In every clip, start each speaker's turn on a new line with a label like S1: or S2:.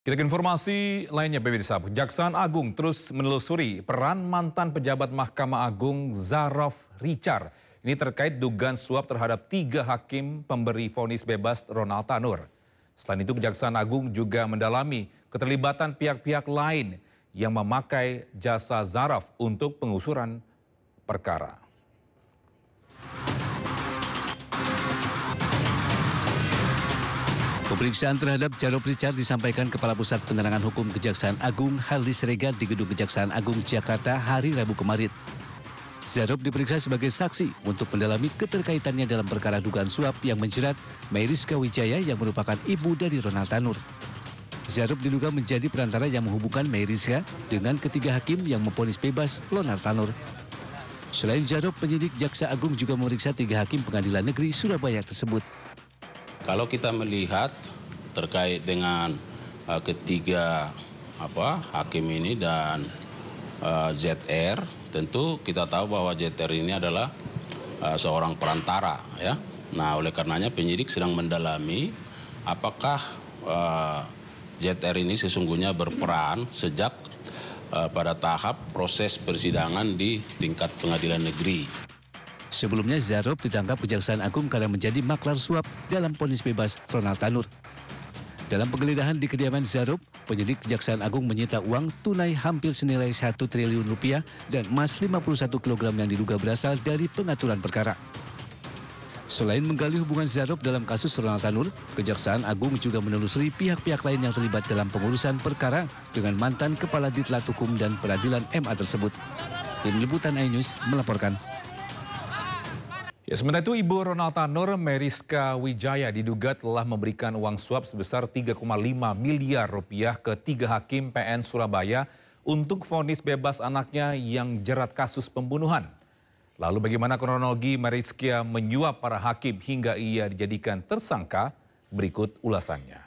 S1: Kita ke informasi lainnya, pemirsa. Kejaksaan Agung terus menelusuri peran mantan pejabat Mahkamah Agung Zaraf Richard. Ini terkait dugaan suap terhadap 3 hakim pemberi vonis bebas Ronald Tanur. Selain itu, Kejaksaan Agung juga mendalami keterlibatan pihak-pihak lain yang memakai jasa Zaraf untuk pengusuran perkara.
S2: Pemeriksaan terhadap Zaraf Richard disampaikan Kepala Pusat Penerangan Hukum Kejaksaan Agung Hardy Siregar di Gedung Kejaksaan Agung Jakarta hari Rabu kemarin. Zaraf diperiksa sebagai saksi untuk mendalami keterkaitannya dalam perkara dugaan suap yang menjerat Meriska Wijaya yang merupakan ibu dari Ronald Tanur. Zaraf diduga menjadi perantara yang menghubungkan Meriska dengan ketiga hakim yang memvonis bebas Ronald Tanur. Selain Zaraf, penyidik Jaksa Agung juga memeriksa 3 hakim Pengadilan Negeri Surabaya tersebut.
S3: Kalau kita melihat terkait dengan ketiga hakim ini dan ZR, tentu kita tahu bahwa ZR ini adalah seorang perantara, ya. Nah, oleh karenanya penyidik sedang mendalami apakah ZR ini sesungguhnya berperan sejak pada tahap proses persidangan di tingkat pengadilan negeri.
S2: Sebelumnya Zaraf ditangkap Kejaksaan Agung karena menjadi maklar suap dalam vonis bebas Ronald Tanur. Dalam penggeledahan di kediaman Zaraf, penyidik Kejaksaan Agung menyita uang tunai hampir senilai 1 triliun rupiah dan emas 51 kg yang diduga berasal dari pengaturan perkara. Selain menggali hubungan Zaraf dalam kasus Ronald Tanur, Kejaksaan Agung juga menelusuri pihak-pihak lain yang terlibat dalam pengurusan perkara dengan mantan Kepala Ditlat Hukum dan Peradilan MA tersebut. Tim Liputan iNews melaporkan.
S1: Ya, sementara itu, Ibu Ronald Tanur, Meriska Wijaya, diduga telah memberikan uang suap sebesar 3,5 miliar rupiah ke 3 hakim PN Surabaya untuk vonis bebas anaknya yang jerat kasus pembunuhan. Lalu bagaimana kronologi Meriska menyuap para hakim hingga ia dijadikan tersangka? Berikut ulasannya.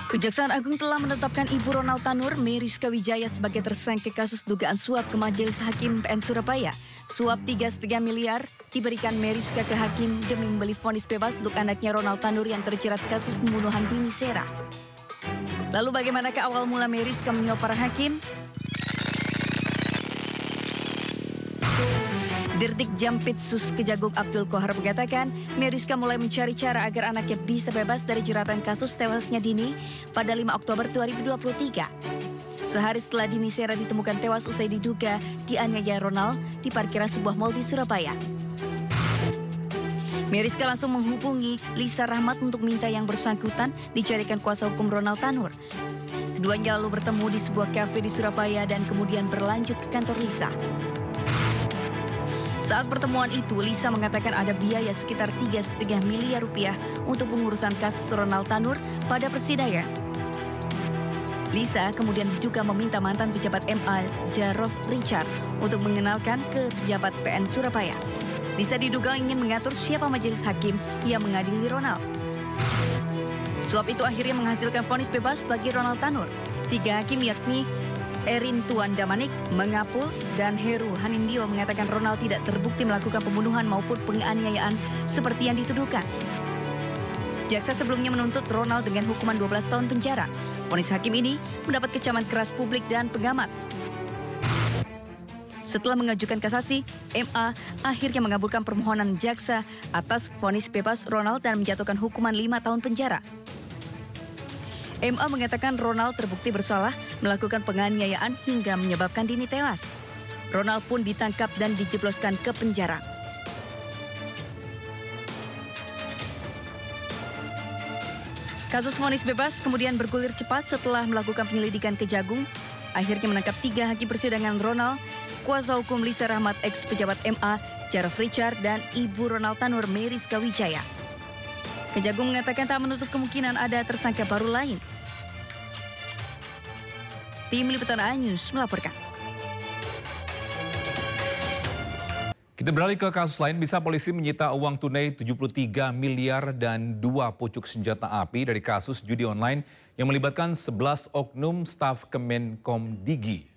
S4: Kejaksaan Agung telah menetapkan Ibu Ronald Tanur, Meriska Wijaya sebagai tersangka kasus dugaan suap ke Majelis Hakim PN Surabaya. Suap 3,5 miliar diberikan Meriska ke hakim demi membeli vonis bebas untuk anaknya Ronald Tanur yang terjerat kasus pembunuhan di Misera. Lalu bagaimanakah awal mula Meriska menyuap para hakim? Dirdik Jampitsus Kejagung Abdul Kohar mengatakan, Meriska mulai mencari cara agar anaknya bisa bebas dari jeratan kasus tewasnya Dini pada 5 Oktober 2023. Sehari setelah Dini Sera ditemukan tewas usai diduga dianiaya Ronald di parkiran sebuah mal di Surabaya. Meriska langsung menghubungi Lisa Rahmat untuk minta yang bersangkutan dicarikan kuasa hukum Ronald Tanur. Keduanya lalu bertemu di sebuah kafe di Surabaya dan kemudian berlanjut ke kantor Lisa. Saat pertemuan itu, Lisa mengatakan ada biaya sekitar 3,5 miliar rupiah untuk pengurusan kasus Ronald Tanur pada persidangan. Lisa kemudian juga meminta mantan pejabat MA Zaraf Richard untuk mengenalkan ke pejabat PN Surabaya. Lisa diduga ingin mengatur siapa majelis hakim yang mengadili Ronald. Suap itu akhirnya menghasilkan vonis bebas bagi Ronald Tanur. 3 hakim yakni Erin Tuan Damanik, Mengapul, dan Heru Hanindyo mengatakan Ronald tidak terbukti melakukan pembunuhan maupun penganiayaan seperti yang dituduhkan. Jaksa sebelumnya menuntut Ronald dengan hukuman 12 tahun penjara. Vonis hakim ini mendapat kecaman keras publik dan pengamat. Setelah mengajukan kasasi, MA akhirnya mengabulkan permohonan jaksa atas vonis bebas Ronald dan menjatuhkan hukuman 5 tahun penjara. MA mengatakan Ronald terbukti bersalah melakukan penganiayaan hingga menyebabkan Dini tewas. Ronald pun ditangkap dan dijebloskan ke penjara. Kasus vonis bebas kemudian bergulir cepat setelah melakukan penyelidikan Kejagung. Akhirnya menangkap 3 hakim persidangan Ronald, kuasa hukum Lisa Rahmat, ex-pejabat MA, Zaraf Richard, dan Ibu Ronald Tanur, Meriska Wijaya. Kejagung mengatakan tak menutup kemungkinan ada tersangka baru lain. Tim Liputan iNews melaporkan.
S1: Kita beralih ke kasus lain. Bisa polisi menyita uang tunai 73 miliar dan 2 pucuk senjata api dari kasus judi online yang melibatkan 11 oknum staf Kemenkom Digi.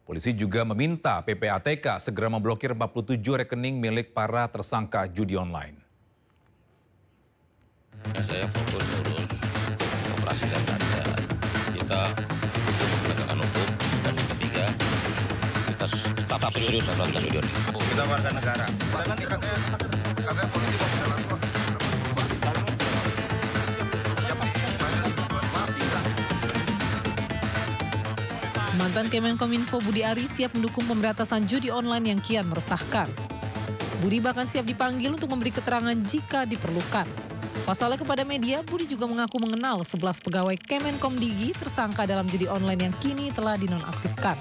S1: Polisi juga meminta PPATK segera memblokir 47 rekening milik para tersangka judi online.
S5: Saya fokus urus operasi dan keadaan. Kita penegakan hukum, dan yang ketiga kita tetap serius atas judi online. Kita warga negara.
S6: Mantan Kemenkominfo Budi Ari siap mendukung pemberantasan judi online yang kian meresahkan. Budi bahkan siap dipanggil untuk memberi keterangan jika diperlukan. Pasalnya kepada media, Budi juga mengaku mengenal 11 pegawai Kemenkomdigi tersangka dalam judi online yang kini telah dinonaktifkan.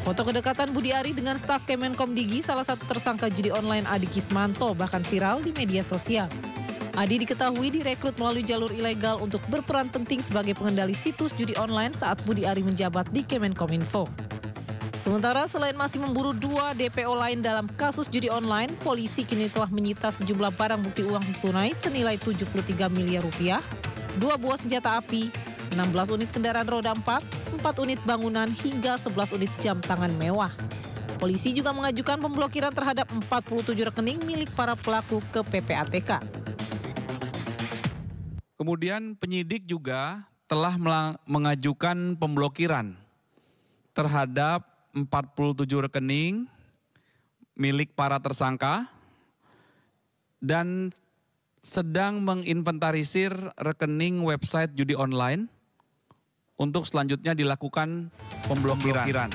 S6: Foto kedekatan Budi Ari dengan staf Kemenkomdigi, salah satu tersangka judi online Adi Kismanto, bahkan viral di media sosial. Adi diketahui direkrut melalui jalur ilegal untuk berperan penting sebagai pengendali situs judi online saat Budi Ari menjabat di Kemenkominfo. Sementara selain masih memburu 2 DPO lain dalam kasus judi online, polisi kini telah menyita sejumlah barang bukti uang tunai senilai 73 miliar rupiah, 2 buah senjata api, 16 unit kendaraan roda 4, 4 unit bangunan hingga 11 unit jam tangan mewah. Polisi juga mengajukan pemblokiran terhadap 47 rekening milik para pelaku ke PPATK.
S7: Kemudian penyidik juga telah mengajukan pemblokiran terhadap 47 rekening milik para tersangka dan sedang menginventarisir rekening website judi online untuk selanjutnya dilakukan pemblokiran.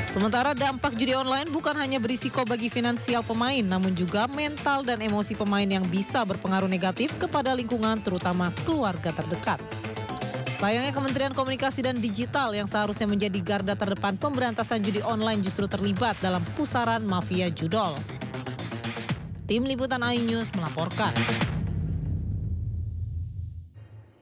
S6: Sementara dampak judi online bukan hanya berisiko bagi finansial pemain, namun juga mental dan emosi pemain yang bisa berpengaruh negatif kepada lingkungan, terutama keluarga terdekat. Sayangnya Kementerian Komunikasi dan Digital yang seharusnya menjadi garda terdepan pemberantasan judi online justru terlibat dalam pusaran mafia judol. Tim Liputan iNews melaporkan.